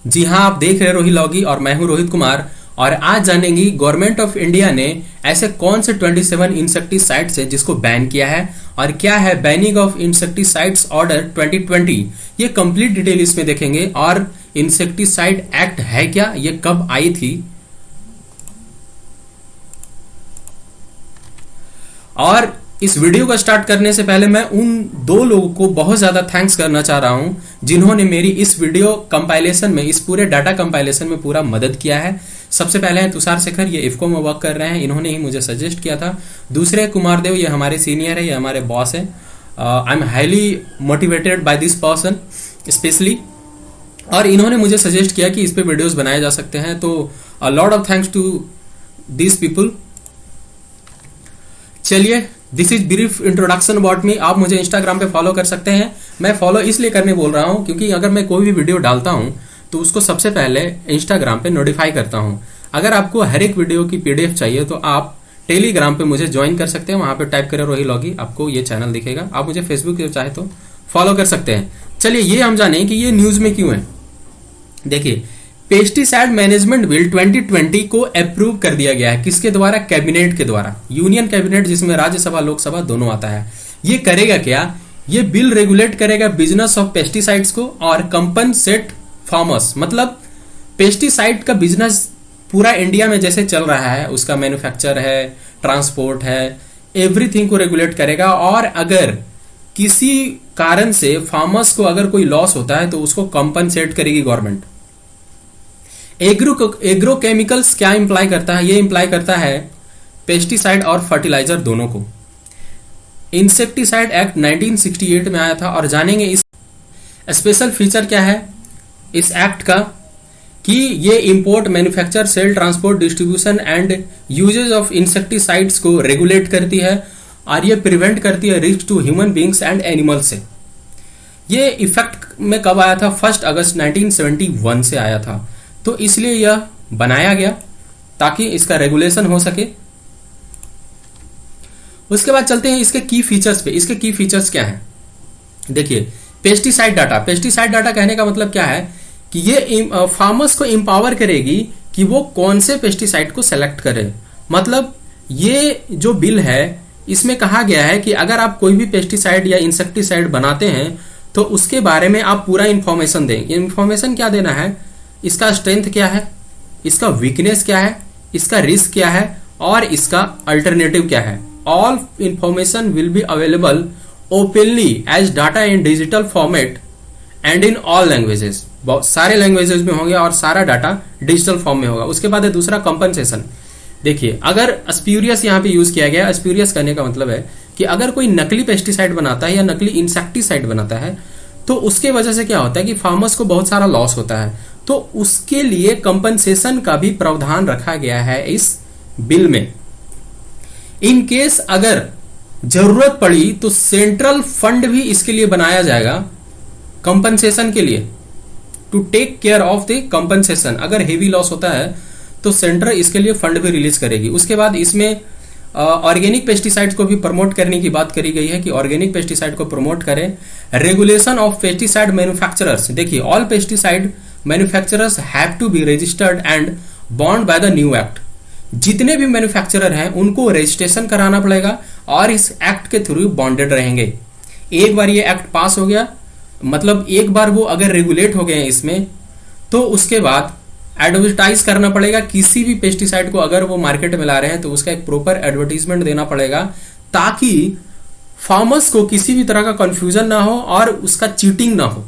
जी हाँ, आप देख रहे हैं रोहित लॉगी और मैं हूं रोहित कुमार। और आज जानेंगे गवर्नमेंट ऑफ इंडिया ने ऐसे कौन से 27 इंसेक्टिसाइड्स है जिसको बैन किया है और क्या है बैनिंग ऑफ इंसेक्टिसाइड्स ऑर्डर 2020। ये कंप्लीट डिटेल इसमें देखेंगे। और इंसेक्टिसाइड एक्ट है क्या, ये कब आई थी, और इस वीडियो को स्टार्ट करने से पहले मैं उन दो लोगों को बहुत ज्यादा थैंक्स करना चाह रहा हूं जिन्होंने मेरी इस वीडियो कंपाइलेशन में, इस पूरे डाटा कंपाइलेशन में पूरा मदद किया है। सबसे पहले हैं तुषार शेखर, ये इफको में वर्क कर रहे हैं, इन्होंने ही मुझे सजेस्ट किया था। दूसरे कुमार देव, ये हमारे सीनियर है, ये हमारे बॉस है। I am highly motivated by this person specially, और इन्होंने मुझे सजेस्ट किया कि इस पे वीडियोस बनाए जा सकते हैं। तो a lot of thanks to this people. चलिए, this is brief introduction about me. आप मुझे इंस्टाग्राम पे फॉलो कर सकते हैं। मैं फॉलो इसलिए करने बोल रहा हूं क्योंकि अगर मैं कोई भी वीडियो डालता हूं तो उसको सबसे पहले इंस्टाग्राम पे नोटिफाई करता हूं। अगर आपको हर एक वीडियो की पीडीएफ चाहिए तो आप टेलीग्राम पे मुझे ज्वाइन कर सकते हैं। वहां पे टाइप करें रोहित लॉगी, आपको ये चैनल दिखेगा। आप मुझे फेसबुक पे चाहे तो फॉलो कर सकते हैं। चलिए, ये हम जाने कि ये न्यूज में क्यों है। देखिए, पेस्टिसाइड मैनेजमेंट बिल 2020 को अप्रूव कर दिया गया है। किसके द्वारा? कैबिनेट के द्वारा। यूनियन कैबिनेट, जिसमें राज्यसभा लोकसभा दोनों आता है। ये करेगा क्या? ये बिल रेगुलेट करेगा बिजनेस ऑफ पेस्टिसाइड्स को और कंपनसेट फार्मर्स। मतलब पेस्टिसाइड का बिजनेस पूरा इंडिया में जैसे चल रहा है, उसका मैन्युफैक्चर है, ट्रांसपोर्ट है, एवरीथिंग को रेगुलेट करेगा। और अगर किसी कारण से फार्मर्स को अगर कोई लॉस होता है तो उसको कंपनसेट करेगी गवर्नमेंट। एग्रो केमिकल्स क्या इंप्लाई करता है? ये इंप्लाई करता है पेस्टिसाइड और फर्टिलाइजर दोनों को। इंसेक्टिसाइड एक्ट 1968 में आया था। और जानेंगे इस स्पेशल फीचर क्या है इस एक्ट का, कि ये import, manufacture, sale, transport, distribution and usages of insecticides को रेगुलेट करती है और ये प्रिवेंट करती है risk to human beings and animals से। ये इफेक्ट में कब आया था? 1 अगस्त 1971 से आया था। तो इसलिए यह बनाया गया ताकि इसका रेगुलेशन हो सके। उसके बाद चलते हैं इसके की फीचर्स पे। इसके की फीचर्स क्या हैं? देखिए, पेस्टिसाइड डाटा। पेस्टिसाइड डाटा कहने का मतलब क्या है कि ये फार्मर्स को एम्पावर करेगी कि वो कौन से पेस्टिसाइड को सेलेक्ट करें। मतलब ये जो बिल है इसमें कहा गया है कि अगर आप कोई भी पेस्टिसाइड या इंसेक्टिसाइड बनाते हैं तो उसके बारे में आप पूरा इंफॉर्मेशन दें। इंफॉर्मेशन क्या देना है? इसका स्ट्रेंथ क्या है, इसका वीकनेस क्या है, इसका रिस्क क्या है और इसका अल्टरनेटिव क्या है। All information will be available openly as data in digital format and in all languages. बहुत सारे लैंग्वेजेस में होंगे और सारा डाटा डिजिटल फॉर्म में होगा। उसके बाद है दूसरा कंपनसेशन। देखिए, अगर स्प्यूरियस यहाँ पे यूज किया गया, स्प्यूरियस करने का मतलब है कि अगर कोई नकली पेस्टिसाइड बनाता है या नकली इंसेक्टिसाइड बनाता है तो उसके वजह से क्या होता है कि फार्मर्स को बहुत सारा लॉस होता है। तो उसके लिए कंपनसेशन का भी प्रावधान रखा गया है इस बिल में। इन केस अगर जरूरत पड़ी तो सेंट्रल फंड भी इसके लिए बनाया जाएगा कंपनसेशन के लिए, to take care of the compensation. अगर हेवी लॉस होता है तो सेंटर इसके लिए फंड भी रिलीज करेगी। उसके बाद इसमें ऑर्गेनिक पेस्टिसाइड्स को भी प्रमोट करने की बात करी गई है कि ऑर्गेनिक पेस्टिसाइड को प्रमोट करें। Regulation of pesticide manufacturers. देखिए, all pesticide manufacturers have to be registered and bound by the new act. जितने भी मैन्युफैक्चरर हैं उनको रजिस्ट्रेशन कराना पड़ेगा और इस एक्ट के थ्रू बॉन्डेड रहेंगे। एक बार ये एक्ट पास हो गया, मतलब एक बार वो अगर रेगुलेट हो गए हैं इसमें, तो उसके बाद एडवर्टाइज करना पड़ेगा। किसी भी पेस्टिसाइड को अगर वो मार्केट में ला रहे हैं तो उसका एक प्रॉपर एडवर्टीजमेंट देना पड़ेगा ताकि फार्मर्स को किसी भी तरह का कंफ्यूजन ना हो और उसका चीटिंग ना हो।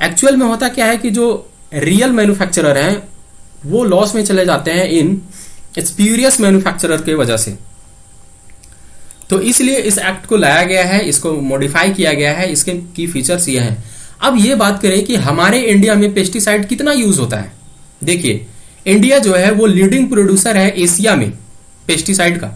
एक्चुअल में होता क्या है कि जो रियल मैन्युफैक्चरर हैं वो लॉस में चले जाते हैं इन स्प्यूरियस मैन्युफैक्चरर की वजह से। तो इसलिए इस एक्ट को लाया गया है, इसको मॉडिफाई किया गया है। इसके की फीचर्स ये हैं। अब ये बात करें कि हमारे इंडिया में पेस्टिसाइड कितना यूज होता है। देखिए, इंडिया जो है वो लीडिंग प्रोड्यूसर है एशिया में पेस्टिसाइड का।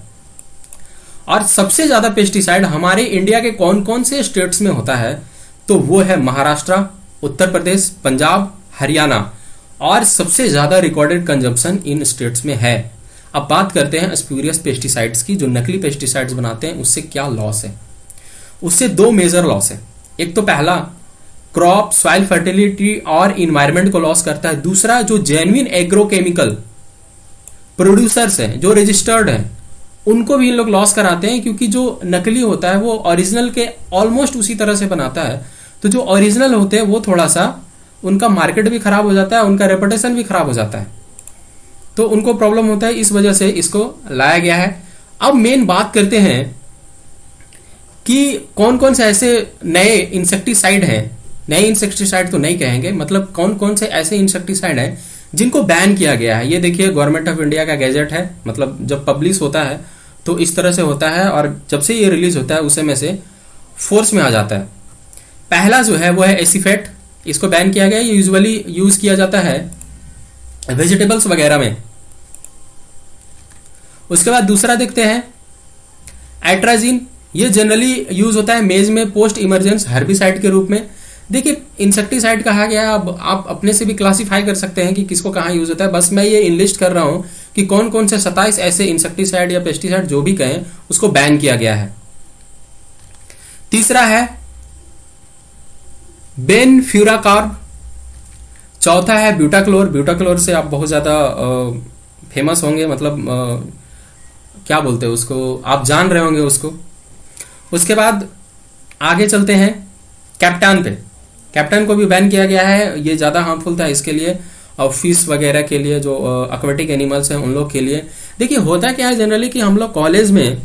और सबसे ज्यादा पेस्टिसाइड हमारे इंडिया के कौन कौन से स्टेट्स में होता है? तो वो है महाराष्ट्र, उत्तर प्रदेश, पंजाब, हरियाणा। और सबसे ज्यादा रिकॉर्डेड कंजम्पशन इन स्टेट्स में है। अब बात करते हैं स्प्यूरियस पेस्टिसाइड्स की। जो नकली पेस्टिसाइड्स बनाते हैं उससे क्या लॉस है? उससे दो मेजर लॉस है। एक तो पहला, क्रॉप, सॉइल फर्टिलिटी और इन्वायरमेंट को लॉस करता है। दूसरा, जो जेन्युइन एग्रोकेमिकल प्रोड्यूसर्स हैं, जो रजिस्टर्ड हैं, उनको भी इन लोग लॉस कराते हैं, क्योंकि जो नकली होता है वो ओरिजिनल के ऑलमोस्ट उसी तरह से बनाता है। तो जो ओरिजिनल होते हैं वो थोड़ा सा उनका मार्केट भी खराब हो जाता है, उनका रेपुटेशन भी खराब हो जाता है, तो उनको प्रॉब्लम होता है। इस वजह से इसको लाया गया है। अब मेन बात करते हैं कि कौन कौन से ऐसे नए इंसेक्टिसाइड हैं, नए इंसेक्टिसाइड तो नहीं कहेंगे, मतलब कौन कौन से ऐसे इंसेक्टिसाइड हैं जिनको बैन किया गया है। ये देखिए गवर्नमेंट ऑफ इंडिया का गैजेट है, मतलब जब पब्लिश होता है तो इस तरह से होता है, और जब से ये रिलीज होता है उस समय से फोर्स में आ जाता है। पहला जो है वो है एसिफेट, इसको बैन किया गया है। ये यूजुअली यूज किया जाता है वेजिटेबल्स वगैरह में। उसके बाद दूसरा देखते हैं एट्राजिन, ये जनरली यूज होता है मेज में पोस्ट इमरजेंस हर्बिसाइड के रूप में। देखिए इंसेक्टिसाइड कहा गया, अब आप अपने से भी क्लासिफाई कर सकते हैं कि किसको कहाँ यूज होता है। बस मैं ये इनलिस्ट कर रहा हूं कि कौन कौन से 27 ऐसे इंसेक्टिसाइड या पेस्टिसाइड जो भी कहें उसको बैन किया गया है। तीसरा है बेनफ्यूराकार्ब, चौथा है ब्यूटाक्लोर। ब्यूटाक्लोर से आप बहुत ज्यादा फेमस होंगे, मतलब क्या बोलते हैं उसको, आप जान रहे होंगे उसको। उसके बाद आगे चलते हैं कैप्टान पे। कैप्टन को भी बैन किया गया है, ये ज्यादा हार्मफुल था इसके लिए, और फिश वगैरह के लिए, जो एक्वेटिक एनिमल्स हैं उन लोग के लिए। देखिए होता क्या है जनरली कि हम लोग कॉलेज में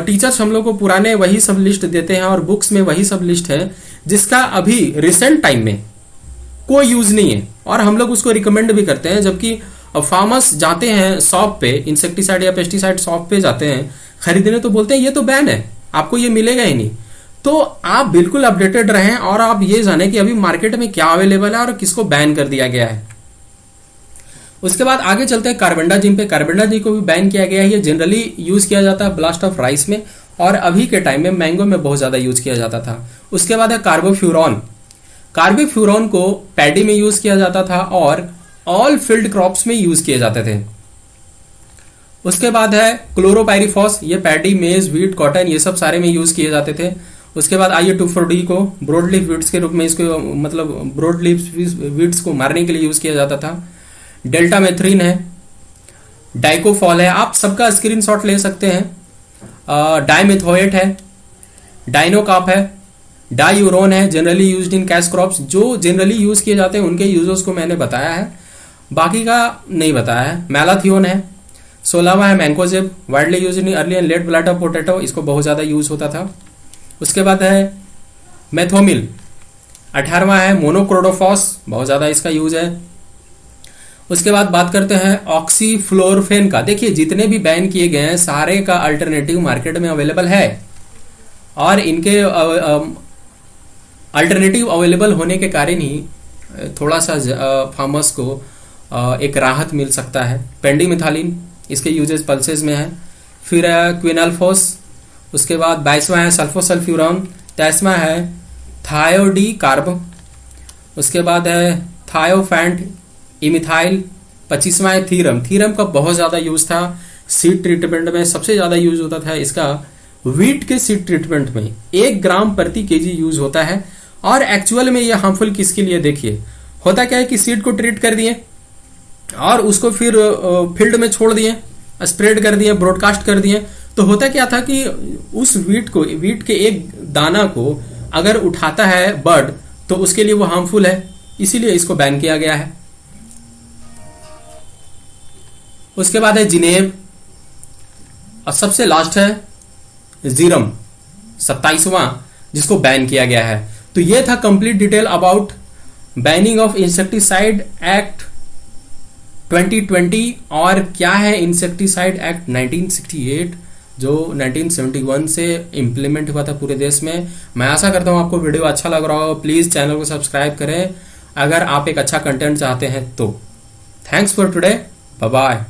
टीचर्स हम लोग को पुराने वही सब लिस्ट देते हैं और बुक्स में वही सब लिस्ट है जिसका अभी रिसेंट टाइम में कोई यूज नहीं है, और हम लोग उसको रिकमेंड भी करते हैं। जबकि फार्मर्स जाते हैं शॉप पे, इंसेक्टिसाइड या पेस्टिसाइड शॉप पे जाते हैं खरीदने, तो बोलते हैं ये तो बैन है, आपको ये मिलेगा ही नहीं। तो आप बिल्कुल अपडेटेड रहें और आप ये जानें कि अभी मार्केट में क्या अवेलेबल है और किसको बैन कर दिया गया है। उसके बाद आगे चलते हैं कार्बेंडाजिम पे। कार्बेंडाजिम को भी बैन किया गया है। ये जनरली यूज किया जाता है ब्लास्ट ऑफ राइस में, और अभी के टाइम में मैंगो में बहुत ज्यादा यूज किया जाता था। उसके बाद है कार्बोफ्यूरॉन। कार्बोफ्यूरॉन को पैडी में यूज किया जाता था और ऑल फील्ड क्रॉप्स में यूज किए जाते थे। उसके बाद है क्लोरोपाइरिफॉस, ये पैडी, मेज, व्हीट, कॉटन, ये सब सारे में यूज किए जाते थे। उसके बाद आइए 2,4-D को ब्रॉड लीफ वीड्स के रूप में, इसको मतलब ब्रॉड लीफ वीड्स को मारने के लिए यूज किया जाता था। डेल्टा मेथ्रीन है, डाइकोफॉल है, आप सबका स्क्रीनशॉट ले सकते हैं। डाइमेथोएट है, डाइनोकाप है, डायूरोन है, generally used in cash crops. जो जनरली यूज किए जाते हैं उनके यूजर्स को मैंने बताया है, बाकी का नहीं बताया है। मैलाथियोन है। 16वां है mancozeb, widely use in early and late blight of potato, इसको बहुत ज्यादा यूज होता था। उसके बाद है मेथोमिल। 18वां है मोनोक्रोडोफॉस, बहुत ज्यादा इसका यूज है। उसके बाद बात करते हैं ऑक्सीफ्लोरोफेन का। देखिए जितने भी बैन किए गए हैं सारे का अल्टरनेटिव मार्केट में अवेलेबल है, और इनके अल्टरनेटिव अवेलेबल होने के कारण ही थोड़ा सा फार्मर्स को एक राहत मिल सकता है। पेंडीमिथालिन, इसके यूजेस पल्सेस में है। फिर क्विनाल्फोस, उसके बाद 22वां है सल्फोसल्फ्यूरॉन, 23वां है थायोडी कार्ब, उसके बाद है थायोफैंट इमिथाइल, 25वां है थीरम। थीरम का बहुत ज्यादा यूज था सीड ट्रीटमेंट में, सबसे ज्यादा यूज होता था इसका व्हीट के सीड ट्रीटमेंट में, 1 ग्राम प्रति केजी यूज होता है। और एक्चुअल में ये हार्मफुल किसके लिए, देखिए होता क्या है कि सीड को ट्रीट कर दिए और उसको फिर फील्ड में छोड़ दिए, स्प्रेड कर दिए, ब्रॉडकास्ट कर दिए, तो होता क्या था कि उस व्हीट के एक दाना को अगर उठाता है बर्ड तो उसके लिए वो हार्मफुल है, इसीलिए इसको बैन किया गया है। उसके बाद है जिनेब, और सबसे लास्ट है जीरम, 27वां, जिसको बैन किया गया है। तो ये था complete detail about banning of insecticide act 2020 और क्या है इंसेक्टिसाइड एक्ट 1968 जो 1971 से इंप्लीमेंट हुआ था पूरे देश में। मैं आशा करता हूं आपको वीडियो अच्छा लग रहा हो। प्लीज चैनल को सब्सक्राइब करें अगर आप एक अच्छा कंटेंट चाहते हैं तो। Thanks for today, bye bye.